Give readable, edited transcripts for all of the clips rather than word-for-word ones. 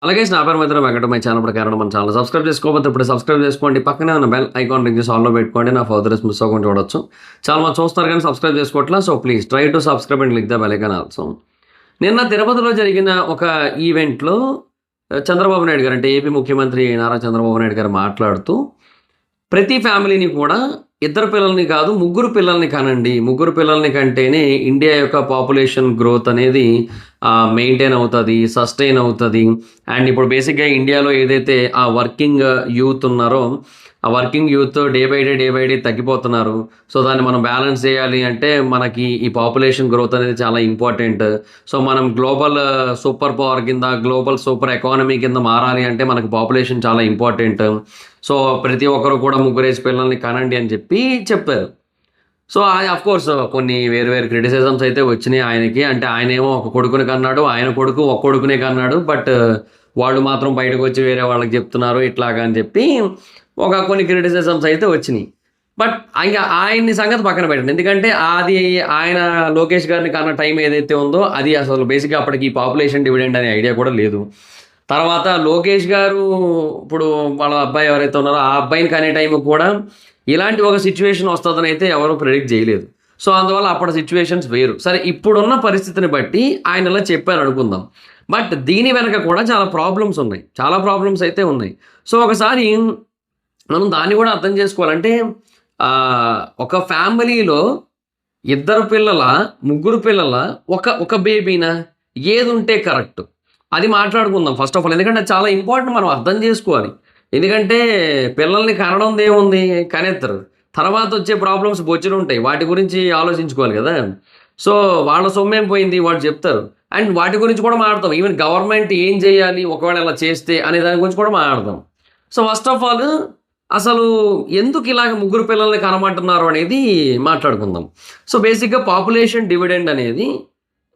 అలాగే నా పేరు మిత్రం వెంకటమై ఛానల్ ప్రకారం మన ఛానల్ సబ్స్క్రైబ్ చేసుకోకపోతే ఇప్పుడు సబ్స్క్రైబ్ చేసుకోండి. పక్కనే ఉన్న బెల్ ఐకాన్ రింగ్ చేసి ఆన్లో పెట్టుకోండి. నా ఫర్దర్స్ మిస్ అవ్వకుండా చూడొచ్చు. చాలా మంది చూస్తారు కానీ సబ్స్క్రైబ్ చేసుకోవట్లేదు. So please try to subscribe and click the bell icon also. నిన్న తిరుపతిలో జరిగిన ఒక ఈవెంట్లో చంద్రబాబు నాయుడు గారు, అంటే ఏపీ ముఖ్యమంత్రి నారా చంద్రబాబు నాయుడు గారు మాట్లాడుతూ ప్రతి ఫ్యామిలీని కూడా ఇద్దరు పిల్లల్ని కాదు ముగ్గురు పిల్లల్ని కనండి. ముగ్గురు పిల్లల్ని కంటేనే ఇండియా యొక్క పాపులేషన్ గ్రోత్ అనేది మెయింటైన్ అవుతుంది, సస్టైన్ అవుతుంది. అండ్ ఇప్పుడు బేసిక్గా ఇండియాలో ఏదైతే ఆ వర్కింగ్ యూత్ ఉన్నారో ఆ working youth day by day తగ్గిపోతున్నారు. సో దాన్ని మనం బ్యాలెన్స్ చేయాలి అంటే మనకి ఈ పాపులేషన్ గ్రోత్ అనేది చాలా ఇంపార్టెంట్. సో మనం గ్లోబల్ సూపర్ పవర్ కింద, గ్లోబల్ సూపర్ ఎకానమీ కింద మారాలి అంటే మనకి పాపులేషన్ చాలా ఇంపార్టెంట్. సో ప్రతి ఒక్కరు కూడా ముగ్గురేసి పిల్లల్ని కనండి అని చెప్పారు. సో కోర్స్ కొన్ని వేరు క్రిటిసిజమ్స్ అయితే వచ్చినాయి ఆయనకి. అంటే ఆయనేమో ఒక కొడుకుని కన్నాడు, ఆయన కొడుకు ఒక కొడుకునే కన్నాడు, బట్ వాళ్ళు మాత్రం బయటకు వచ్చి వేరే వాళ్ళకి చెప్తున్నారు ఇట్లాగా అని చెప్పి కొన్ని క్రిటిసిజమ్స్ అయితే వచ్చినాయి. బట్ ఇంకా ఆయన్ని సంగతి పక్కన పెట్టండి. ఎందుకంటే అది ఆయన లోకేష్ గారిని కన్నా టైం ఏదైతే ఉందో అది అసలు బేసిక్గా అప్పటికి పాపులేషన్ డివిడెండ్ అనే ఐడియా కూడా లేదు. తర్వాత లోకేష్ గారు ఇప్పుడు వాళ్ళ అబ్బాయి ఎవరైతే ఉన్నారో ఆ అబ్బాయిని కనే టైం కూడా ఇలాంటి ఒక సిచ్యువేషన్ వస్తుందని అయితే ఎవరు ప్రెడిక్ట్ చేయలేదు. సో అందువల్ల అప్పటి సిచ్యువేషన్స్ వేరు. సరే, ఇప్పుడున్న పరిస్థితిని బట్టి ఆయన ఇలా చెప్పారు అనుకుందాం. బట్ దీని వెనక కూడా చాలా ప్రాబ్లమ్స్ అయితే ఉన్నాయి. సో ఒకసారి మనం దాన్ని కూడా అర్థం చేసుకోవాలంటే ఒక ఫ్యామిలీలో ఇద్దరు పిల్లల, ముగ్గురు పిల్లల, ఒక బేబీనా, ఏది ఉంటే కరెక్ట్ అది మాట్లాడుకుందాం ఫస్ట్ ఆఫ్ ఆల్. ఎందుకంటే చాలా ఇంపార్టెంట్, మనం అర్థం చేసుకోవాలి. ఎందుకంటే పిల్లల్ని కనడం ఏముంది, కనెత్తరు. తర్వాత వచ్చే ప్రాబ్లమ్స్ బొచ్చులు ఉంటాయి, వాటి గురించి ఆలోచించుకోవాలి కదా. సో వాళ్ళ సొమ్మేం పోయింది వాళ్ళు చెప్తారు. అండ్ వాటి గురించి కూడా మాట్లాడతాం. ఈవెన్ గవర్నమెంట్ ఏం చేయాలి ఒకవేళ అలా చేస్తే అనే దాని గురించి కూడా మాట్లాడతాం. సో ఫస్ట్ ఆఫ్ ఆల్ అసలు ఎందుకు ఇలాగ ముగ్గురు పిల్లల్ని కనమంటున్నారు అనేది మాట్లాడుకుందాం. సో బేసిక్గా పాపులేషన్ డివిడెండ్ అనేది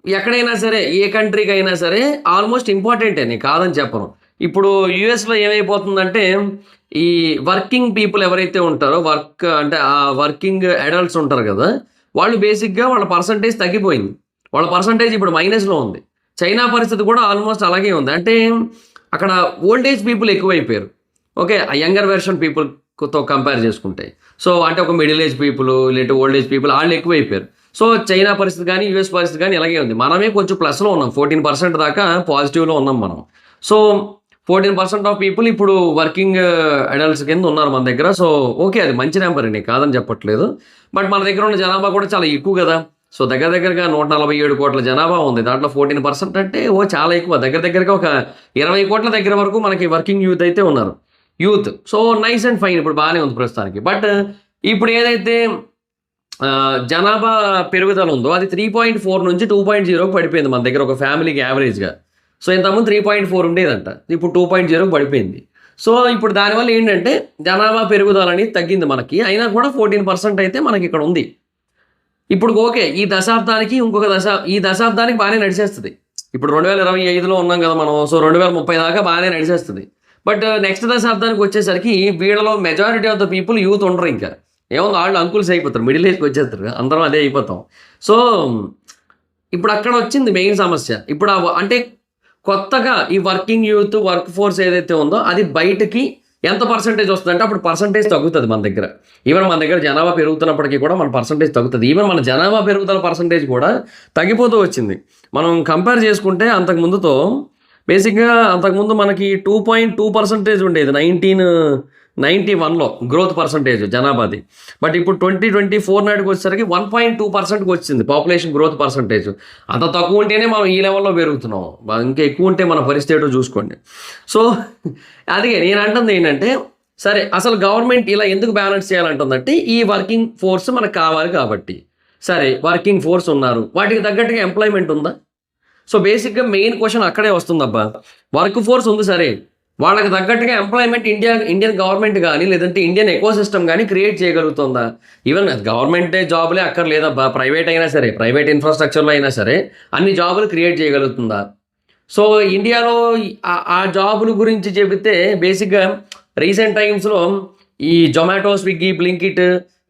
ఎక్కడైనా సరే, ఏ కంట్రీకి అయినా సరే ఆల్మోస్ట్ ఇంపార్టెంటే, నేను కాదని చెప్పను. ఇప్పుడు యూఎస్లో ఏమైపోతుందంటే ఈ వర్కింగ్ పీపుల్ ఎవరైతే ఉంటారో, అంటే ఆ వర్కింగ్ అడల్ట్స్ ఉంటారు కదా, వాళ్ళు బేసిక్గా వాళ్ళ పర్సంటేజ్ తగ్గిపోయింది. వాళ్ళ పర్సంటేజ్ ఇప్పుడు మైనస్లో ఉంది. చైనా పరిస్థితి కూడా ఆల్మోస్ట్ అలాగే ఉంది. అంటే అక్కడ ఓల్డేజ్ పీపుల్ ఎక్కువైపోయారు. ఓకే, ఆ యంగర్ వెర్షన్ పీపుల్తో కంపేర్ చేసుకుంటే. సో అంటే ఒక మిడిల్ ఏజ్ పీపుల్ లేదంటే ఓల్డ్ ఏజ్ పీపుల్ వాళ్ళు ఎక్కువైపోయారు. సో చైనా పరిస్థితి కానీ యూఎస్ పరిస్థితి కానీ ఇలాగే ఉంది. మనమే కొంచెం ప్లస్లో ఉన్నాం, 14% దాకా పాజిటివ్లో ఉన్నాం మనం. సో 14% ఆఫ్ పీపుల్ ఇప్పుడు వర్కింగ్ అడల్ట్స్ కింద ఉన్నారు మన దగ్గర. సో ఓకే, అది మంచి నెంబర్ అండి, కాదని చెప్పట్లేదు. బట్ మన దగ్గర ఉన్న జనాభా కూడా చాలా ఎక్కువ కదా. సో దగ్గరగా 147 కోట్ల జనాభా ఉంది. దాంట్లో 14% అంటే చాలా ఎక్కువ. దగ్గరగా ఒక 20 కోట్ల దగ్గర వరకు మనకి వర్కింగ్ యూత్ అయితే ఉన్నారు. సో నైస్ అండ్ ఫైన్, ఇప్పుడు బాగానే ఉంది ప్రస్తుతానికి. బట్ ఇప్పుడు ఏదైతే జనాభా పెరుగుదల ఉందో అది 3.4 నుంచి 2.0 పడిపోయింది మన దగ్గర ఒక ఫ్యామిలీకి యావరేజ్గా. సో ఇంతకుముందు 3.4 ఉండేదంట, ఇప్పుడు 2.0 పడిపోయింది. సో ఇప్పుడు దానివల్ల ఏంటంటే జనాభా పెరుగుదల అనేది తగ్గింది మనకి. అయినా కూడా 14% అయితే మనకి ఇక్కడ ఉంది. ఇప్పుడు ఓకే, ఈ దశాబ్దానికి ఈ దశాబ్దానికి బాగానే నడిచేస్తుంది. ఇప్పుడు 2025లో ఉన్నాం కదా మనం. సో 2030 దాకా బాగానే నడిచేస్తుంది. బట్ నెక్స్ట్ దశాబ్దానికి వచ్చేసరికి వీళ్ళలో majority of the people youth ఉండరు. ఇంకా ఏమన్నా వాళ్ళు అంకుల్స్ అయిపోతారు, మిడిల్ ఏజ్కి వచ్చేస్తారు, అందరం అదే అయిపోతాం. సో ఇప్పుడు అక్కడ వచ్చింది మెయిన్ సమస్య. ఇప్పుడు అంటే కొత్తగా ఈ వర్కింగ్ యూత్, వర్క్ ఫోర్స్ ఏదైతే ఉందో అది బయటకి ఎంత పర్సంటేజ్ వస్తుందంటే అప్పుడు పర్సంటేజ్ తగ్గుతుంది మన దగ్గర. ఈవెన్ మన దగ్గర జనాభా పెరుగుతున్నప్పటికీ కూడా మన పర్సంటేజ్ తగ్గుతుంది. ఈవెన్ మన జనాభా పెరుగుదల పర్సంటేజ్ కూడా తగ్గిపోతూ వచ్చింది. మనం కంపేర్ చేసుకుంటే అంతకుముందుతో బేసిక్గా అంతకుముందు మనకి 2.2% ఉండేది 1991లో గ్రోత్ పర్సంటేజ్ జనాభాది. బట్ ఇప్పుడు 2024 నాటికి వచ్చేసరికి 1.2%కి వచ్చింది పాపులేషన్ గ్రోత్ పర్సంటేజ్. అంత తక్కువ ఉంటేనే మనం ఈ లెవెల్లో పెరుగుతున్నాం, ఇంకా ఎక్కువ ఉంటే మన పరిస్థితి చూసుకోండి. సో అదే నేను అంటుంది ఏంటంటే, సరే అసలు గవర్నమెంట్ ఇలా ఎందుకు బ్యాలెన్స్ చేయాలంటుందంటే ఈ వర్కింగ్ ఫోర్స్ మనకు కావాలి కాబట్టి. సరే, వర్కింగ్ ఫోర్స్ ఉన్నారు, వాటికి తగ్గట్టుగా ఎంప్లాయ్మెంట్ ఉందా? సో బేసిక్గా మెయిన్ క్వశ్చన్ అక్కడే వస్తుందబ్బా. వర్క్ ఫోర్స్ ఉంది, సరే, వాళ్ళకి తగ్గట్టుగా ఎంప్లాయ్మెంట్ ఇండియన్ గవర్నమెంట్ కానీ లేదంటే ఇండియన్ ఎకోసిస్టమ్ కానీ క్రియేట్ చేయగలుగుతుందా? ఈవెన్ గవర్నమెంటే జాబులే అక్కర్లేదబ్బా, ప్రైవేట్ అయినా సరే, ప్రైవేట్ ఇన్ఫ్రాస్ట్రక్చర్లో అయినా సరే అన్ని జాబులు క్రియేట్ చేయగలుగుతుందా? సో ఇండియాలో ఆ జాబుల గురించి చెబితే బేసిక్గా రీసెంట్ టైమ్స్లో ఈ జొమాటో, స్విగ్గీ, బ్లింకిట్,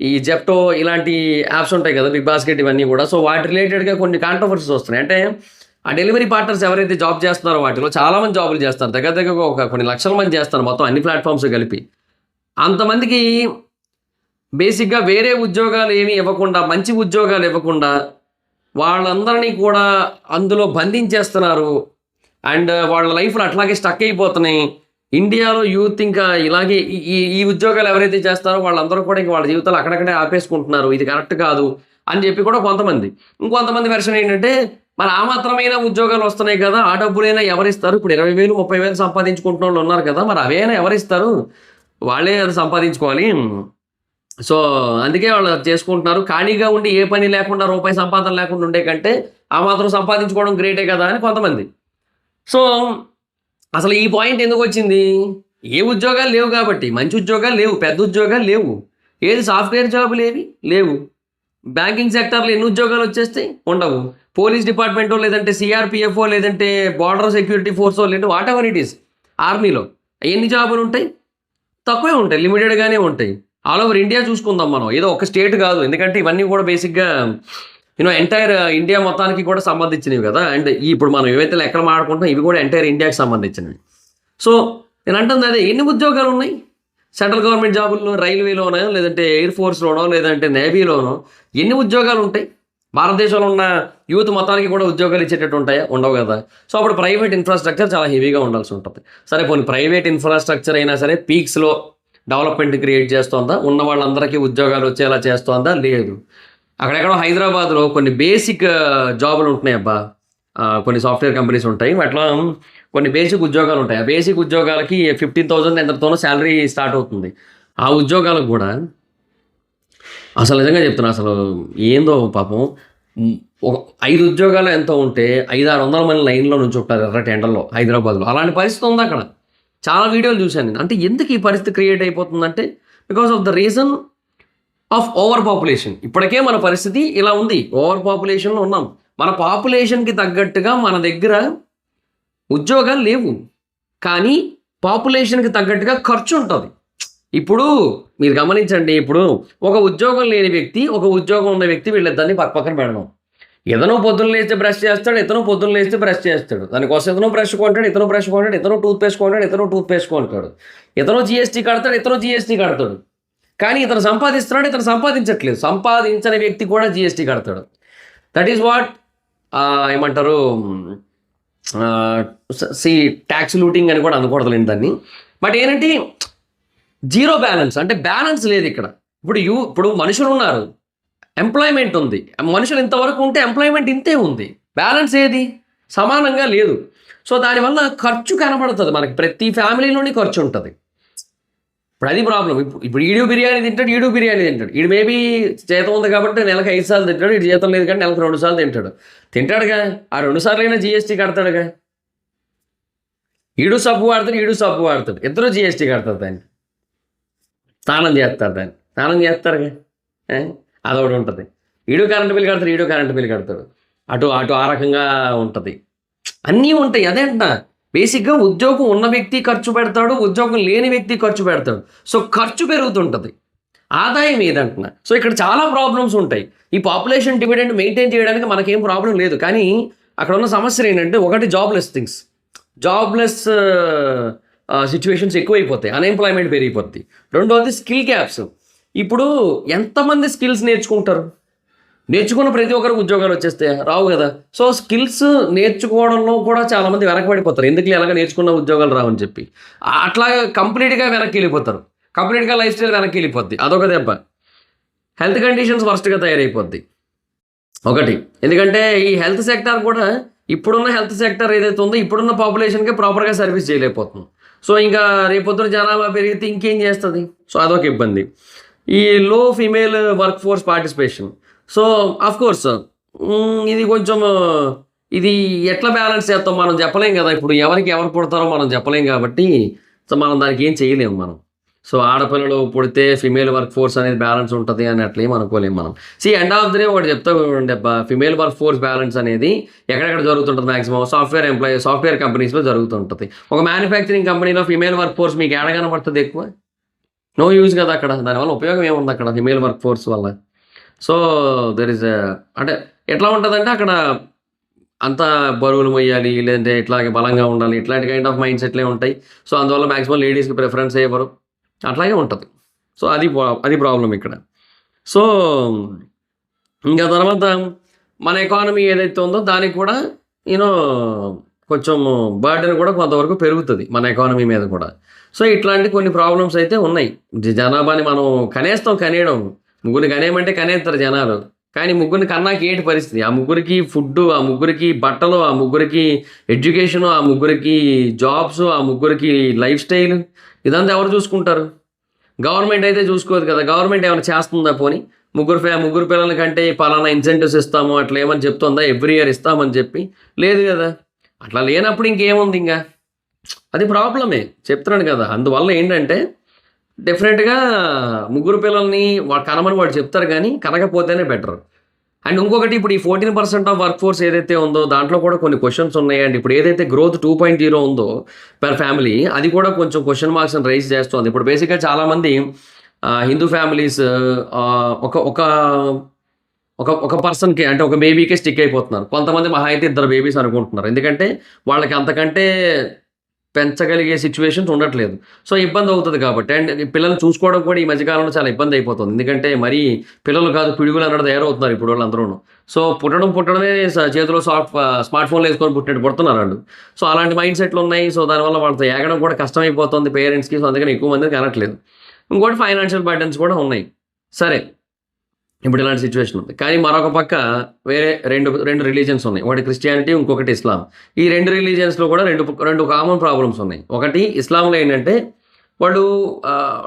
ఈ జెప్టో ఇలాంటి యాప్స్ ఉంటాయి కదా, బిగ్ బాస్కెట్, ఇవన్నీ కూడా. సో వాటి రిలేటెడ్గా కొన్ని కాంట్రవర్సీస్ వస్తున్నాయి. అంటే ఆ డెలివరీ పార్ట్నర్స్ ఎవరైతే జాబ్ చేస్తున్నారో వాటిలో చాలామంది జాబులు చేస్తారు. దగ్గర దగ్గర ఒక కొన్ని లక్షల మంది చేస్తారు మొత్తం అన్ని ప్లాట్‌ఫామ్స్ కలిపి. అంతమందికి బేసిక్‌గా వేరే ఉద్యోగాలు ఏమి ఇవ్వకుండా, మంచి ఉద్యోగాలు ఇవ్వకుండా వాళ్ళందరినీ కూడా అందులో బంధించేస్తున్నారు. అండ్ వాళ్ళ లైఫ్‌లు అట్లాగే స్టక్ అయిపోతున్నాయి. ఇండియాలో యూత్ ఇంకా ఇలాగే ఈ ఈ ఈ ఉద్యోగాలు ఎవరైతే చేస్తారో వాళ్ళందరూ కూడా ఇంక వాళ్ళ జీవితాలు అక్కడక్కడే ఆపేసుకుంటున్నారు. ఇది కరెక్ట్ కాదు అని చెప్పి కూడా కొంతమంది. ఇంకొంతమంది వెర్షన్ ఏంటంటే, మరి ఆ మాత్రమైన ఉద్యోగాలు వస్తున్నాయి కదా! ఆ డబ్బులైనా ఎవరిస్తారు? ఇప్పుడు 20,000, 30,000 సంపాదించుకుంటున్నోళ్ళు ఉన్నారు కదా! మరి అవైనా ఎవరిస్తారు? వాళ్ళే అది సంపాదించుకోవాలి. సో, అందుకే వాళ్ళు అది చేసుకుంటున్నారు. ఖాళీగా ఉండి ఏ పని లేకుండా రూపాయి సంపాదన లేకుండా ఉండే కంటే, ఆ మాత్రం సంపాదించుకోవడం గ్రేటే కదా! అని కొంతమంది. సో, అసలు ఈ పాయింట్ ఎందుకొచ్చింది? ఏ ఉద్యోగాలు లేవు కాబట్టి. మంచి ఉద్యోగాలు లేవు. పెద్ద ఉద్యోగాలు లేవు. ఏది సాఫ్ట్‌వేర్ జాబులేవి? లేవు. బ్యాంకింగ్ సెక్టార్‌లో ఎన్ని ఉద్యోగాలొచ్చేస్తాయి? ఉండవు. పోలీస్ డిపార్ట్‌మెంటో, లేదంటే సీఆర్‌పీఎఫో, లేదంటే బోర్డర్ సెక్యూరిటీ ఫోర్సో, లేదంటే వాటెవర్ ఇట్ ఈస్ ఆర్మీలో ఎన్ని జాబులుంటాయి? తక్కువే ఉంటాయి. లిమిటెడ్‌గానే ఉంటాయి. ఆల్ ఓవర్ ఇండియా చూసుకుందాం మనం. ఏదో ఒక స్టేట్ కాదు. ఎందుకంటే ఇవన్నీ కూడా బేసిక్‌గా ఎంటైర్ ఇండియా మొత్తానికి కూడా సంబంధించినవి కదా! అండ్ ఇప్పుడు మనం ఏవైతే లెక్కలు మాట్లాడుకుంటున్నామో ఇవి కూడా ఎంటైర్ ఇండియాకి సంబంధించినవి. సో, నేనంటుంది అదే. ఎన్ని ఉద్యోగాలున్నాయి? సెంట్రల్ గవర్నమెంట్ జాబుల్లో రైల్వేలోనో, లేదంటే ఎయిర్ ఫోర్స్‌లోనో, లేదంటే నేవీలోనో ఎన్ని ఉద్యోగాలుంటాయి? భారతదేశంలో ఉన్న యూత్ మొత్తానికి కూడా ఉద్యోగాలు ఇచ్చేటట్టు ఉంటాయా? ఉండవు కదా! సో, అప్పుడు ప్రైవేట్ ఇన్‌ఫ్రాస్ట్రక్చర్ చాలా హెవీగా ఉండాల్సి ఉంటది. సరే పోనీ ప్రైవేట్ ఇన్‌ఫ్రాస్ట్రక్చర్ అయినా సరే పీక్స్‌లో డెవలప్‌మెంట్ క్రియేట్ చేస్తోందా? ఉన్న వాళ్ళందరికీ ఉద్యోగాలు వచ్చేలా చేస్తోందా? లేదు. అక్కడెక్కడో హైదరాబాద్‌లో కొన్ని బేసిక్ జాబులు ఉంటున్నాయబ్బా! కొన్ని సాఫ్ట్‌వేర్ కంపెనీస్ ఉంటాయి. వాటిలో కొన్ని బేసిక్ ఉద్యోగాలుంటాయి. ఆ బేసిక్ ఉద్యోగాలకి 15,000 ఎంతతోనో సాలరీ స్టార్ట్ అవుతుంది. ఆ ఉద్యోగాలకు గూడా అసలు నిజంగా చెప్తున్నా అసలు ఏందో పాపం. హ్మ్. ఒక 5 ఉద్యోగాలు ఎంతో ఉంటే 500, 600 మంది లైన్‌లో నుంచుంటారు ఎర్రటి ఎండల్లో హైదరాబాద్‌లో. అలాంటి పరిస్థితి ఉందక్కడ. చాలా వీడియోలు చూశాను నేను. అంటే ఎందుకు ఈ పరిస్థితి క్రియేట్ అయిపోతుందంటే because of the reason of overpopulation. ఇప్పటికే మన పరిస్థితి ఇలా ఉంది. ఓవర్ పాపులేషన్‌లో ఉన్నాం. మన పాపులేషన్‌కి తగ్గట్టుగా మన దగ్గర ఉద్యోగాలు లేవు. కానీ పాపులేషన్‌కి తగ్గట్టుగా ఖర్చుంటది. ఇప్పుడు మీరు గమనించండి. ఇప్పుడు ఒక ఉద్యోగం లేని వ్యక్తి, ఒక ఉద్యోగం ఉన్న వ్యక్తి వీళ్ళిద్దరిని పక్కన పెడదాం. ఇతను పొద్దున్న లేస్తే బ్రష్ చేస్తాడు. ఇతను పొద్దున్న లేస్తే బ్రష్ చేస్తాడు. దానికోసం ఇతను బ్రష్ కొంటాడు. ఇతను బ్రష్ కొంటాడు. ఇతను టూత్ పేస్ట్ కొంటాడు. ఇతను టూత్ పేస్ట్ కొంటాడు. ఇతను జీఎస్టీ కడతాడు. ఇతను జీఎస్టీ కడతాడు. కానీ ఇతను సంపాదిస్తున్నాడు. ఇతను సంపాదించట్లేదు. సంపాదించని వ్యక్తి కూడా జీఎస్టీ కడతాడు. దట్ ఈస్ వాట్ ఏమంటారు ఆహ్, సి టాక్స్ లూటింగ్ అని కూడా అనకూడదులెండి దాన్ని. బట్ ఏంటంటే జీరో బ్యాలెన్స్. అంటే బ్యాలెన్స్ లేదిక్కడ. ఇప్పుడు మనుషులున్నారు. ఎంప్లాయ్‌మెంట్ ఉంది. మనుషులు ఇంతవరకు ఉంటే ఎంప్లాయ్‌మెంట్ ఇంతే ఉంది. బ్యాలెన్స్ ఏది? సమానంగా లేదు. సో, దానివల్ల ఖర్చు కనబడతది మనకి. ప్రతి ఫ్యామిలీలోని ఖర్చుంటది. ఇప్పుడు అది ప్రాబ్లమ్. ఇప్పుడు ఈడు బిర్యానీ తింటాడు. ఈడు బిర్యానీ తింటాడు. ఈడు మేబీ జీతం ఉంది కాబట్టి నెలకు 5 సార్లు తింటాడు. ఈడు జీతం లేదు కాబట్టి నెలకు 2 సార్లు తింటాడు. తింటాడుగా. ఆ 2 సార్లైనా జీఎస్టీ కడతాడుగా. ఈడు సబ్బు వాడతాడు. ఈడు సబ్బు వాడతాడు. ఇద్దరు జీఎస్టీ కడతారు దాన్ని. స్నానం చేస్తారు దాన్ని. స్నానం చేస్తారుగా. ఏ? అదొకటి ఉంటది. ఈడు కరెంట్ బిల్ కడతాడు. ఈడు కరెంట్ బిల్ కడతాడు. అటు అటు ఆ రకంగా ఉంటది. అన్నీ ఉంటాయి. అదే అంటున్నా. బేసిక్‌గా ఉద్యోగం ఉన్న వ్యక్తి ఖర్చు పెడతాడు. ఉద్యోగం లేని వ్యక్తి ఖర్చు పెడతాడు. సో, ఖర్చు పెరుగుతుంటది. ఆదాయం ఏదంటున్నా. సో, ఇక్కడ చాలా ప్రాబ్లమ్స్ ఉంటాయి. ఈ పాపులేషన్ డివిడెండ్ మెయింటైన్ చేయడానికి మనకేం ప్రాబ్లమ్ లేదు. కానీ అక్కడ ఉన్న సమస్యలేంటంటే ఒకటి జాబ్‌లెస్ థింగ్స్. జాబ్‌లెస్ సిట్యుయేషన్స్ ఎక్కువైపోతాయి. అన్‌ఎంప్లాయ్‌మెంట్ పెరిగిపోద్ది. రెండోది స్కిల్ గ్యాప్స్. ఇప్పుడు ఎంతమంది స్కిల్స్ నేర్చుకుంటారు? నేర్చుకున్న ప్రతి ఒక్కరికి ఉద్యోగాలు వచ్చేస్తాయా? రావు గదా! సో, స్కిల్స్ నేర్చుకోవడంలో కూడా చాలామంది వెనకబడిపోతారు. ఎందుకులే ఎలాగో నేర్చుకున్న ఉద్యోగాలు రావని చెప్పి. అట్లాగా కంప్లీట్‌గా వెనక్కెళ్ళిపోతారు. కంప్లీట్‌గా లైఫ్ స్టైల్ వెనక్కెళ్ళిపోద్ది. అదొక దెబ్బ. హెల్త్ కండిషన్స్ వర్స్ట్‌గా తయారైపోద్ది. ఒకటి. ఎందుకంటే ఈ హెల్త్ సెక్టార్ కూడా ఇప్పుడున్న హెల్త్ సెక్టార్ ఏదైతే ఉందో ఇప్పుడున్న పాపులేషన్‌కి ప్రాపర్‌గా సర్వీస్ చేయలేకపోతుంది. సో, ఇంకా రేపొద్దున జనాభా పెరిగితే ఇంకేం చేస్తది? సో, అదొక ఇబ్బంది. ఈ లో female work force participation. So, of course ఇది కొంచెం ఇది ఎట్లా బ్యాలెన్స్ చేస్తాం మనం చెప్పలేం గదా! ఇప్పుడు ఎవరికి ఎవరు పుడతారో మనం చెప్పలేం గాబట్టి, సో, మనం దానికి ఏం చేయలేము మనం. సో, ఆడపిల్లలు పుడితే ఫీమేల్ వర్క్ ఫోర్స్ అనేది బ్యాలెన్స్ ఉంటది అని అట్లేం అనుకోలేము మనం. ఎండ్ ఆఫ్ ది డే ఒకటి చెప్తా చూడండి అబ్బా! ఫీమేల్ వర్క్ ఫోర్స్ బ్యాలెన్స్ అనేది ఎక్కడెక్కడ జరుగుతుంటది మాక్సిమం సాఫ్ట్‌వేర్ కంపెనీస్‌లో జరుగుతుంటది. ఒక మ్యానుఫ్యాక్చరింగ్ కంపెనీలో ఫీమేల్ వర్క్ ఫోర్స్ మీకు ఏడ కనపడతది ఎక్కువ? నో యూజ్ గదా అక్కడ. దానివల్ల ఉపయోగం ఏముందక్కడ ఫీమేల్ వర్క్ ఫోర్స్ వల్ల? సో, దేర్ ఈస్ అంటే ఎట్లా ఉంటదంటే అక్కడ అంత బరువులు మొయ్యాలి, లేదంటే ఇట్లాగే బలంగా ఉండాలి, ఇట్లాంటి కైండ్ ఆఫ్ మైండ్ సెట్‌లే ఉంటాయి. సో, అందువల్ల మాక్సిమం లేడీస్‌కి ప్రిఫరెన్స్ ఇవ్వరు. అట్లాగే ఉంటది. సో, అది ప్రాబ్లమ్ ఇక్కడ. సో, ఇంకా తర్వాత మన ఎకానమీ ఏదైతే ఉందో దానికి కూడా యూ నో కొంచెం బర్డెన్ కూడా కొంతవరకు పెరుగుతది మన ఎకానమీ మీద కూడా. సో, ఇట్లాంటి కొన్ని ప్రాబ్లమ్స్ అయితే ఉన్నాయి. జనాభాని మనం కనేయడం. ముగ్గురిని కనేయమంటే కనేత్తారు జనాలు. కానీ ముగ్గురిని కన్నాక ఏంటి పరిస్థితి? ఆ ముగ్గురికి ఫుడ్డు, ఆ ముగ్గురికి బట్టలు, ఆ ముగ్గురికి ఎడ్యుకేషను, ఆ ముగ్గురికి జాబ్స్, ఆ ముగ్గురికి లైఫ్ స్టైల్ ఇదంతా ఎవరు చూసుకుంటారు? గవర్నమెంట్ అయితే చూసుకోదు కదా! గవర్నమెంట్ ఏమైనా చేస్తుందా పోనీ? ముగ్గురు పిల్లల కంటే పలానా ఇన్సెంటివ్స్ ఇస్తాము అట్లా ఏమని చెప్తుందా? ఎవ్రీ ఇయర్ ఇస్తామని చెప్పి. లేదు గదా! అట్లా లేనప్పుడు ఇంకేముంది ఇంగ? అది ప్రాబ్లమే. చెప్తున్నాను కదా! అందువల్ల ఏంటంటే డెఫినెట్‌గా ముగ్గురు పిల్లల్ని కనమని వాడు చెప్తారు గానీ, కనకపోతేనే బెటర్. అండ్ ఇంకొకటి ఇప్పుడు ఈ 14% ఆఫ్ వర్క్ ఫోర్స్ ఏదైతే ఉందో దాంట్లో కూడా కొన్ని క్వెషన్స్ ఉన్నాయి. అండ్ ఇప్పుడు ఏదైతే గ్రోత్ 2.0 ఉందో పర్ ఫ్యామిలీ అది కూడా కొంచెం క్వెషన్ మార్క్స్‌ని రైజ్ చేస్తోంది. ఇప్పుడు బేసిక్‌గా చాలామంది హిందూ ఫ్యామిలీస్ ఒక ఒక ఒక ఒక పర్సన్‌కి అంటే ఒక బేబీకే స్టిక్ అయిపోతున్నారు. కొంతమంది మహా అయితే ఇద్దరు బేబీస్ అనుకుంటున్నారు. ఎందుకంటే వాళ్ళకి అంతకంటే పెంచగలిగే సిట్యుయేషన్స్ ఉండట్లేదు. సో, ఇబ్బందవుతది కాబట్టి. అండ్ పిల్లల్ని చూసుకోవడం కూడా ఈ మధ్య కాలంలో చాలా ఇబ్బందయిపోతుంది. ఎందుకంటే మరీ పిల్లలు కాదు పిడుగులు అన్నట్టు తయారవుతున్నారు ఇప్పుడోళ్ళందరూను. సో, పుట్టడమే చేతిలో స్మార్ట్ ఫోన్‌లేసుకొని పుట్టినట్టు పుడుతున్నారాళ్ళు. సో, అలాంటి మైండ్ సెట్‌లున్నాయి. సో, దానివల్ల వాళ్ళతో ఏగడం కూడా కష్టమైపోతుంది పేరెంట్స్‌కి. సో, అందుకని ఎక్కువ మందిని కనట్లేదు. ఇంకోటి ఫైనాన్షియల్ బర్డెన్స్ కూడా ఉన్నాయి. సరే. ఇప్పుడు ఇలాంటి సిట్యుయేషన్ ఉంది. కానీ మరొక పక్క వేరే 2 రిలీజియన్స్ ఉన్నాయి. ఒకటి క్రిస్టియానిటీ, ఇంకొకటి ఇస్లాం. ఈ 2 రిలీజియన్స్‌లో కూడా 2 కామన్ ప్రాబ్లమ్స్ ఉన్నాయి. ఒకటి ఇస్లాంలో ఏంటంటే వాళ్ళు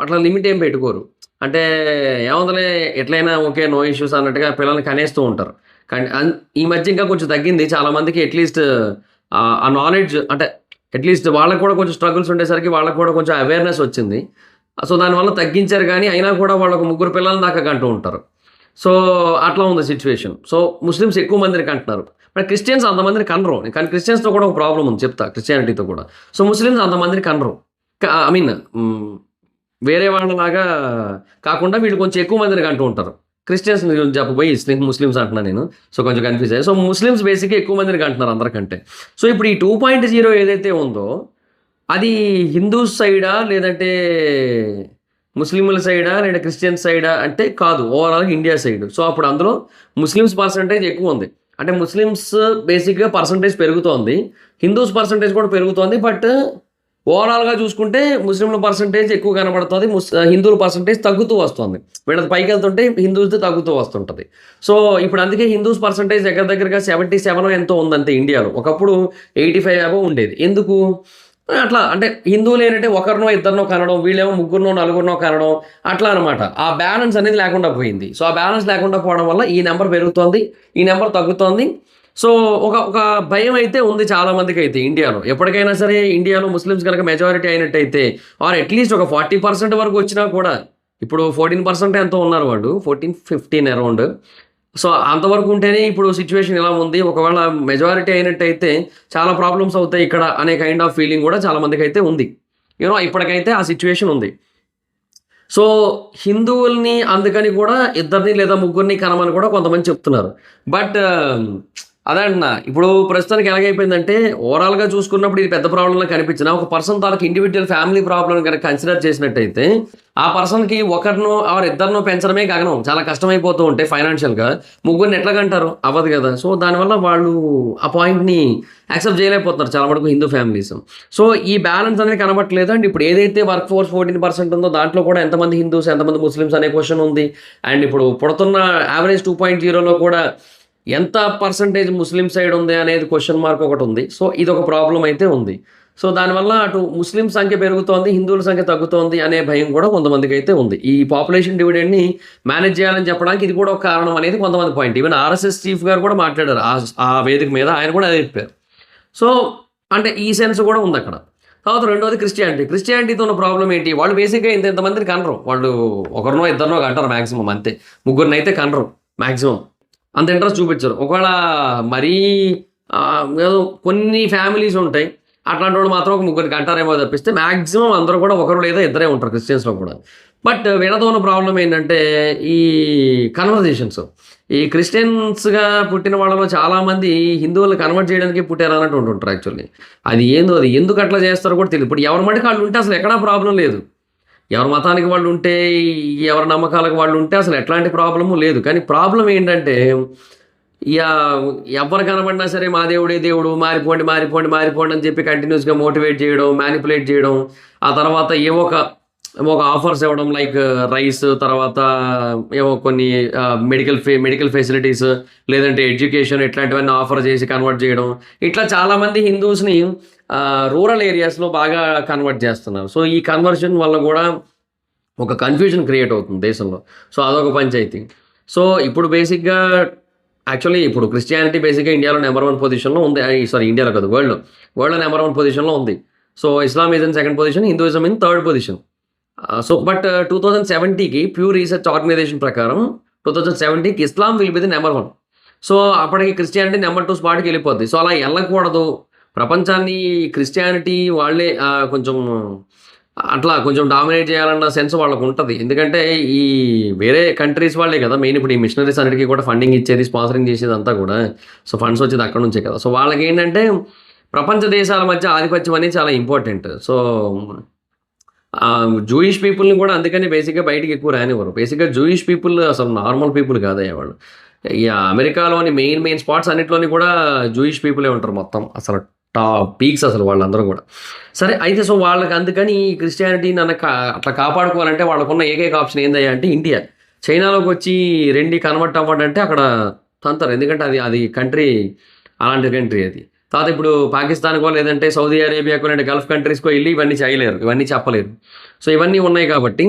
అట్లా లిమిట్ ఏం పెట్టుకోరు. అంటే ఏముందిలే ఎట్లైనా ఓకే. నో ఇష్యూస్ అన్నట్టుగా పిల్లల్ని కనేస్తూ ఉంటారు. కానీ ఈ మధ్య ఇంకా కొంచెం తగ్గింది. చాలా మందికి అట్‌లీస్ట్ ఆ నాలెడ్జ్ అంటే అట్‌లీస్ట్ వాళ్ళకి కూడా కొంచెం స్ట్రగుల్స్ ఉండేసరికి వాళ్ళకి కూడా కొంచెం అవేర్‌నెస్ వచ్చింది. సో, దానివల్ల తగ్గించారు గానీ అయినా కూడా వాళ్ళొక ముగ్గురు పిల్లల్ని దాకా కంటూ ఉంటారు. సో, అట్లా ఉంది సిట్యుయేషన్. సో, ముస్లిమ్స్ ఎక్కువ మందిని కంటున్నారు. మరి క్రిస్టియన్స్ అంతమందిని కనరు. కానీ క్రిస్టియన్స్‌తో కూడా ఒక ప్రాబ్లమ్ ఉంది చెప్తా క్రిస్టియానిటీతో కూడా. సో, ముస్లిమ్స్ అంతమందిని కనరు. ఐ మీన్ వేరే వాళ్ళలాగా కాకుండా వీళ్ళు కొంచెం ఎక్కువ మందిని కంటూ ఉంటారు. క్రిస్టియన్స్ గురించి చెప్పబోయి ముస్లిమ్స్ అంటున్నా నేను. సో, కొంచెం కన్‌ఫ్యూజ్ అయ్యా. సో, ముస్లిమ్స్ బేసిక్‌గా ఎక్కువ మందిని కంటున్నారు అందరికంటే. సో, ఇప్పుడు ఈ 2.0 ఏదైతే ఉందో అది హిందూస్ సైడా? లేదంటే ముస్లిముల సైడా? లేదా క్రిస్టియన్స్ సైడా? అంటే కాదు. ఓవరాల్‌గా ఇండియా సైడ్. సో, అప్పుడు అందులో ముస్లిమ్స్ పర్సెంటేజ్ ఎక్కువుంది. అంటే ముస్లిమ్స్ బేసిక్‌గా పర్సెంటేజ్ పెరుగుతోంది. హిందూస్ పర్సెంటేజ్ కూడా పెరుగుతోంది. బట్ ఓవరాల్‌గా చూసుకుంటే ముస్లింల పర్సెంటేజ్ ఎక్కువ కనబడుతోంది. హిందువుల పర్సెంటేజ్ తగ్గుతూ వస్తోంది. వీళ్ళది పైకెళ్తుంటే హిందూస్‌ది తగ్గుతూ వస్తుంటది. సో, ఇప్పుడు అందుకే హిందూస్ పర్సెంటేజ్ దగ్గరగా 77 ఎంతో ఉందంతే ఇండియాలో. ఒకప్పుడు 85 అబోవ్ ఉండేది. ఎందుకు? అట్లా అంటే హిందువులేంటంటే ఒకరినో, ఇద్దరినో కనడం, వీళ్ళేమో ముగ్గురినో, నలుగురినో కనడం అట్లా అనమాట. ఆ బ్యాలెన్స్ అనేది లేకుండా పోయింది. సో, ఆ బ్యాలెన్స్ లేకుండా పోవడం వల్ల ఈ నంబర్ పెరుగుతోంది. ఈ నంబర్ తగ్గుతోంది. సో, ఒక భయం అయితే ఉంది చాలా మందికైతే ఇండియాలో. ఎప్పటికైనా సరే ఇండియాలో ముస్లిమ్స్ గనక మెజారిటీ అయినట్టయితే ఆర్ అట్‌లీస్ట్ ఒక 40% వరకు వచ్చినా కూడా ఇప్పుడు 14% ఎంతో ఉన్నారు వాళ్ళు. 14, 15 అరౌండ్. సో, అంతవరకు ఉంటేనే ఇప్పుడు సిట్యుయేషన్ ఇలా ఉంది. ఒకవేళ మెజారిటీ అయినట్టయితే చాలా ప్రాబ్లమ్స్ అవుతాయి ఇక్కడ అనే కైండ్ ఆఫ్ ఫీలింగ్ కూడా చాలా మందికైతే ఉంది. ఇప్పటికైతే ఆ సిట్యుయేషన్ ఉంది. సో, హిందువుల్ని అందుకని కూడా ఇద్దరిని లేదా ముగ్గురిని కనమని కూడా కొంతమంది చెప్తున్నారు. బట్ అదే అంటున్నా. ఇప్పుడు ప్రస్తుతానికి ఎలాగైపోయిందంటే ఓవరాల్‌గా చూసుకున్నప్పుడు ఇది పెద్ద ప్రాబ్లమ్‌లా కనిపించినా ఒక పర్సన్ తాలూకు ఇండివిడ్యువల్ ఫ్యామిలీ ప్రాబ్లమ్ గనక కన్సిడర్ చేసినట్టయితే ఆ పర్సన్‌కి ఒకరినో ఆర్ ఇద్దరినో పెంచడమే గగనం. చాలా కష్టమైపోతూ ఉంటే ఫైనాన్షియల్‌గా ముగ్గురిని ఎట్లా కంటారు? అవ్వదు కదా! సో, దానివల్ల వాళ్ళు ఆ పాయింట్‌ని యాక్సెప్ట్ చేయలేకపోతున్నారు చాలా మటుకు హిందూ ఫ్యామిలీస్. సో, ఈ బ్యాలెన్స్ అనేది కనబడట్లేదు. అండ్ ఇప్పుడు ఏదైతే వర్క్ ఫోర్స్ 14% ఉందో దాంట్లో కూడా ఎంతమంది హిందూస్, ఎంతమంది ముస్లిమ్స్ అనే క్వెషన్ ఉంది. అండ్ ఇప్పుడు పుడుతున్న యావరేజ్ 2.0లో కూడా ఎంత పర్సెంటేజ్ ముస్లిం సైడ్ ఉంది అనేది క్వెషన్ మార్క్ ఒకటుంది. సో, ఇదొక ప్రాబ్లమ్ అయితే ఉంది. సో, దానివల్ల అటు ముస్లిం సంఖ్య పెరుగుతోంది, హిందువుల సంఖ్య తగ్గుతోంది అనే భయం కూడా కొంతమందికైతే ఉంది. ఈ పాపులేషన్ డివిడెండ్‌ని మేనేజ్ చేయాలని చెప్పడానికి ఇది కూడా ఒక కారణం అనేది కొంతమంది పాయింట్. ఈవెన్ ఆర్ఎస్ఎస్ చీఫ్ గారు కూడా మాట్లాడారు. ఆ వేదిక మీద ఆయన కూడా అదే చెప్పారు. సో, అంటే ఈ సెన్స్ కూడా ఉందక్కడ. తర్వాత రెండోది క్రిస్టియానిటీ. క్రిస్టియానిటీతో ఉన్న ప్రాబ్లమ్ ఏంటి? వాళ్ళు బేసిక్‌గా ఇంతమందిని కనరు. వాళ్ళు ఒకరినో, ఇద్దరినో కంటారు మాక్సిమం అంతే. ముగ్గురినైతే కనరు మాక్సిమం. అంత ఇంట్రెస్ట్ చూపించరు. ఒకవేళ మరీ ఏదో కొన్ని ఫ్యామిలీస్ ఉంటాయి. అట్లాంటి వాళ్ళు మాత్రం ఒక ముగ్గురికి అంటారేమో తప్పిస్తే మ్యాక్సిమం అందరూ కూడా ఒకరు లేదా ఇద్దరే ఉంటారు క్రిస్టియన్స్‌లో కూడా. బట్ వీళ్ళతో ఉన్న ప్రాబ్లమ్ ఏంటంటే ఈ కన్వర్జేషన్స్. ఈ క్రిస్టియన్స్‌గా పుట్టిన వాళ్ళలో చాలామంది హిందువుల్ని కన్వర్ట్ చేయడానికే పుట్టారన్నట్టు ఉంటుంటారు యాక్చువల్లీ. అది ఏందో అది ఎందుకు అట్లా చేస్తారో కూడా తెలీదు. ఇప్పుడు ఎవరి మటికి ఆళ్ళు ఉంటే అసలు ఎక్కడా ప్రాబ్లమ్ లేదు. ఎవరి మతానికి వాళ్ళు ఉంటే, ఎవరి నమ్మకాలకు వాళ్ళు ఉంటే అసలు ఎట్లాంటి ప్రాబ్లము లేదు. కానీ ప్రాబ్లమ్ ఏంటంటే ఎవ్వరు కనబడినా సరే మా దేవుడే దేవుడు, మారిపోండి, మారిపోండి, మారిపోండి అని చెప్పి కంటిన్యూస్‌గా మోటివేట్ చేయడం, మ్యానిపులేట్ చేయడం. ఆ తర్వాత ఏవో ఒక ఆఫర్స్ ఇవ్వడం లైక్ రైస్, తర్వాత ఏవో కొన్ని మెడికల్ ఫెసిలిటీస్, లేదంటే ఎడ్యుకేషన్ ఇట్లాంటివన్నీ ఆఫర్ చేసి కన్వర్ట్ చేయడం. ఇట్లా చాలామంది హిందూస్‌ని రూరల్ ఏరియాస్‌లో బాగా కన్వర్ట్ చేస్తున్నారు. సో, ఈ కన్వర్షన్ వల్ల కూడా ఒక కన్‌ఫ్యూజన్ క్రియేట్ అవుతుంది దేశంలో. సో, అదొక పంచాయతీ. సో, ఇప్పుడు బేసిక్‌గా యాక్చువల్లీ ఇప్పుడు క్రిస్టియానిటీ బేసిక్‌గా ఇండియాలో నంబర్ 1 పొజిషన్‌లో ఉంది. ఇండియాలో కాదు వరల్డ్‌లో. వరల్డ్‌లో నంబర్ 1 పొజిషన్‌లో ఉంది. So, Islam is in second position, Hinduism in third position. But 2070కి ప్యూ రీసెర్చ్ ఆర్గనైజేషన్ ప్రకారం 2070కి Islam will be the number 1. So, అప్పటికి క్రిస్టియానిటీ నంబర్ 2 స్పాట్‌కి వెళ్ళిపోద్ది. సో, అలా ఎళ్ళకూడదు. ప్రపంచాన్ని క్రిస్టియానిటీ వాళ్ళే కొంచెం డామినేట్ చేయాలన్న సెన్స్ వాళ్ళకుంటది. ఎందుకంటే ఈ వేరే కంట్రీస్ వాళ్ళే కదా మెయిన్ ఇప్పుడు ఈ మిషనరీస్ అన్నిటికి కూడా ఫండింగ్ ఇచ్చేది, స్పాన్సరింగ్ చేసేదంతా కూడా. సో, ఫండ్స్ వచ్చేది అక్కడి నుంచే కదా. సో, వాళ్ళకేంటంటే ప్రపంచ దేశాల మధ్య ఆధిపత్యం అనేది చాలా ఇంపార్టెంట్. సో, జూయిష్ పీపుల్‌ని కూడా అందుకని బేసిక్‌గా బయటికి ఎక్కువ రానివ్వరు. బేసిక్‌గా జూయిష్ పీపుల్ అసలు నార్మల్ పీపుల్ కాదయ్యా వాళ్ళు. ఈ అమెరికాలోని మెయిన్ స్పాట్స్ అన్నిట్లోని కూడా జూయిష్ పీపులే ఉంటారు మొత్తం. అసలు టాప్ పీక్స్ అసలు వాళ్ళందరూ కూడా. సరే అయితే సో, వాళ్ళకి అందుకని ఈ క్రిస్టియానిటీని అట్లా కాపాడుకోవాలంటే వాళ్ళకున్న ఏకైక ఆప్షన్ ఏందయ్యా అంటే ఇండియా. చైనాలోకొచ్చి రెండి కన్వర్ట్ అవ్వడంటే అక్కడ తంతారు. ఎందుకంటే అది కంట్రీ అలాంటి కంట్రీ అది. తర్వాత ఇప్పుడు పాకిస్తాన్‌కో లేదంటే సౌదీ అరేబియాకో లేదంటే గల్ఫ్ కంట్రీస్‌కో ఎళ్లి ఇవన్నీ చేయలేరు. ఇవన్నీ చెప్పలేరు. సో, ఇవన్నీ ఉన్నాయి కాబట్టి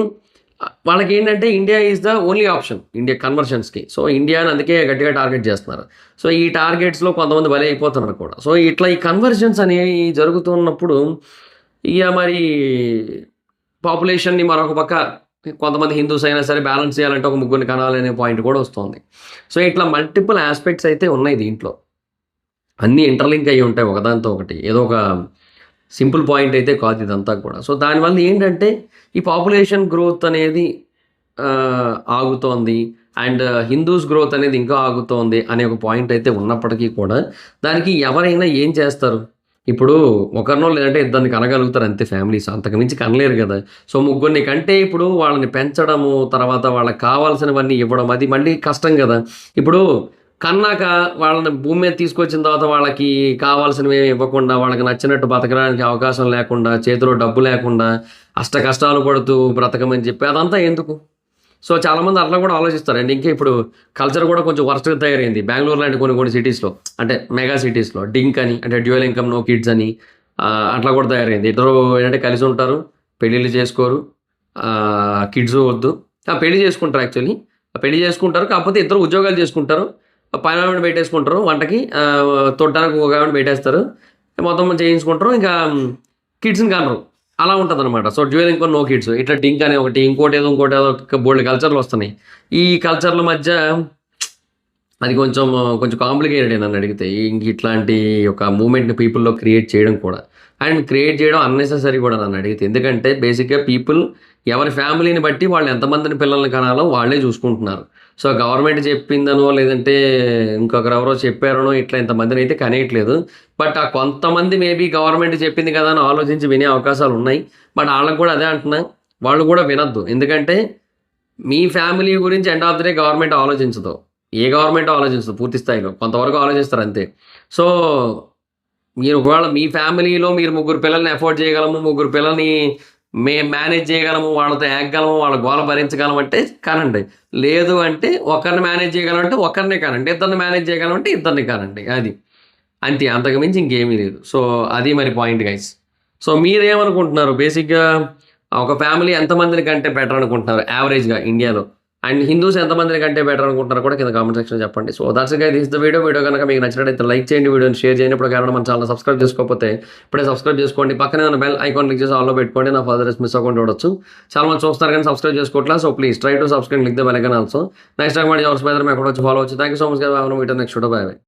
వాళ్ళకేంటంటే India is the only option India కన్వర్షన్స్‌కి. సో, ఇండియాని అందుకే గట్టిగా టార్గెట్ చేస్తున్నారు. సో, ఈ టార్గెట్స్‌లో కొంతమంది బలి అయిపోతున్నారు కూడా. సో, ఇట్లా ఈ కన్వర్షన్స్ అనేవి జరుగుతున్నప్పుడు మరి పాపులేషన్‌ని మరొక పక్క కొంతమంది హిందూస్ అయినా సరే బ్యాలెన్స్ చేయాలంటే ఒక ముగ్గురిని కనాలనే పాయింట్ కూడా వస్తోంది. సో, ఇట్లా మల్టిపుల్ యాస్పెక్ట్స్ అయితే ఉన్నాయి దీంట్లో. అన్నీ ఇంటర్‌లింక్ అయ్యి ఉంటాయి ఒకదానితో ఒకటి. ఏదో ఒక సింపుల్ పాయింట్ అయితే కాదు ఇదంతా కూడా. సో, దానివల్ల ఏంటంటే ఈ పాపులేషన్ గ్రోత్ అనేది ఆగుతోంది. అండ్ హిందూస్ గ్రోత్ అనేది ఇంకా ఆగుతోంది అనే ఒక పాయింట్ అయితే ఉన్నప్పటికీ కూడా దానికి ఎవరైనా ఏం చేస్తారు? ఇప్పుడు ఒకరినో లేదంటే ఇద్దరిని కనగలుగుతారు అంతే ఫ్యామిలీస్. అంతకు మించి కనలేరు కదా! సో, ముగ్గురిని కంటే ఇప్పుడు వాళ్ళని పెంచడము, తర్వాత వాళ్ళకి కావాల్సినవన్నీ ఇవ్వడం అది మళ్ళీ కష్టం కదా! ఇప్పుడు కన్నాక వాళ్ళని భూమి మీద తీసుకొచ్చిన తర్వాత వాళ్ళకి కావాల్సినవేమి ఇవ్వకుండా, వాళ్ళకి నచ్చినట్టు బతకడానికి అవకాశం లేకుండా, చేతిలో డబ్బు లేకుండా, కష్టాలు పడుతూ బ్రతకమని చెప్పి అదంతా ఎందుకు? సో, చాలామంది అట్లా కూడా ఆలోచిస్తారండి. ఇంకా ఇప్పుడు కల్చర్ కూడా కొంచెం వరస్ట్‌గా తయారైంది. బెంగుళూరు లాంటి కొన్ని సిటీస్‌లో అంటే మెగా సిటీస్‌లో డింక్ అని అంటే డ్యూయల్ ఇన్‌కమ్ నో కిడ్స్ అని అట్లా కూడా తయారైంది. ఇద్దరు ఏంటంటే కలిసి ఉంటారు, పెళ్ళిళ్ళు చేసుకోరు, కిడ్స్ వద్దు. పెళ్లి చేసుకుంటారు యాక్చువల్లీ. పెళ్లి చేసుకుంటారు. కాకపోతే ఇద్దరు ఉద్యోగాలు చేసుకుంటారు. పనావిడని పెట్టేసుకుంటారు వంటకి. తొట్టడానికి ఒక ఆవిడని పెట్టేస్తారు. మొత్తం చేయించుకుంటారు. ఇంకా కిడ్స్‌ని కనరు. అలా ఉంటదనమాట. So, dual income no kids. ఇట్లా డింక్ అని ఒకటి, ఇంకోటేదో బోలెడు కల్చర్‌లు వస్తున్నాయి. ఈ కల్చర్‌ల మధ్య అది కొంచెం కాంప్లికేటెడే నన్నడిగితే. ఇట్లాంటి ఒక మూవ్‌మెంట్‌ని పీపుల్‌లో క్రియేట్ చేయడం కూడా. అండ్ క్రియేట్ చేయడం అన్నెసెసరీ కూడా నన్నడిగితే. ఎందుకంటే బేసిక్‌గా పీపుల్ ఎవరి ఫ్యామిలీని బట్టి వాళ్ళు ఎంతమందిని పిల్లల్ని కనాలో వాళ్ళే చూసుకుంటున్నారు. సో, గవర్నమెంట్ చెప్పిందనో లేదంటే ఇంకొకరెవరో చెప్పారనో ఇట్లా ఇంతమందినైతే కనేయట్లేదు. బట్ ఆ కొంతమంది మేబీ గవర్నమెంట్ చెప్పింది కదా అని ఆలోచించి వినే అవకాశాలున్నాయి. బట్ ఆళ్ళకి కూడా అదే అంటున్నా. వాళ్ళు కూడా వినొద్దు. ఎందుకంటే మీ ఫ్యామిలీ గురించి end of the day government ఆలోచించదు. ఏ గవర్నమెంట్ ఆలోచించదు పూర్తి స్థాయిలో. కొంతవరకు ఆలోచిస్తారు అంతే. సో, మీరు ఒకవేళ మీ ఫ్యామిలీలో మీరు ముగ్గురు పిల్లల్ని అఫోర్డ్ చేయగలము, ముగ్గురు పిల్లల్ని మేనేజ్ చేయగలము, వాళ్ళతో ఏగగలము, వాళ్ళ గోల భరించగలమంటే కనండి. లేదు అంటే ఒకరిని మేనేజ్ చేయగలమంటే ఒకరినే కనండి. ఇద్దరిని మేనేజ్ చేయగలమంటే ఇద్దరిని కనండి. అది. అంతే. అంతకు మించి ఇంకేమీ లేదు. సో, అది మరి పాయింట్ గైస్. సో, మీరేమనుకుంటున్నారు? బేసిక్‌గా ఒక ఫ్యామిలీ ఎంతమందిని కంటే బెటర్ అనుకుంటున్నారు యావరేజ్‌గా ఇండియాలో? అండ్ హిందూస్ ఎంతమందిని కంటే బెటర్ అనుకుంటున్నారో కూడా కింద కామెంట్ సెక్షన్‌లో చెప్పండి. So, that's it guys. This is the video. Video గనుక మీకు నచ్చినట్లయితే లైక్ చేయండి. వీడియోని షేర్ చేయండి. ఇప్పుడు కారణం మన ఛానెల్ సబ్స్క్రైబ్ చేసుకోకపోతే ఇప్పుడే సబ్స్క్రైబ్ చేసుకోండి. పక్కనే ఉన్న బెల్ ఐకాన్ క్లిక్ చేసి ఆల్‌లో పెట్టుకోండి. నా ఫర్దర్ మిస్ అవ్వకుండా చూడొచ్చు. చాలా మంది చూస్తారు కానీ సబ్స్క్రైబ్ చేసుకోవట్లా. So, please try to subscribe, click the bell icon also. Next time your spider మీ అక్కడ వచ్చి ఫాలో అవచ్చు. Thank you so much guys. Have a nice next video. Bye by.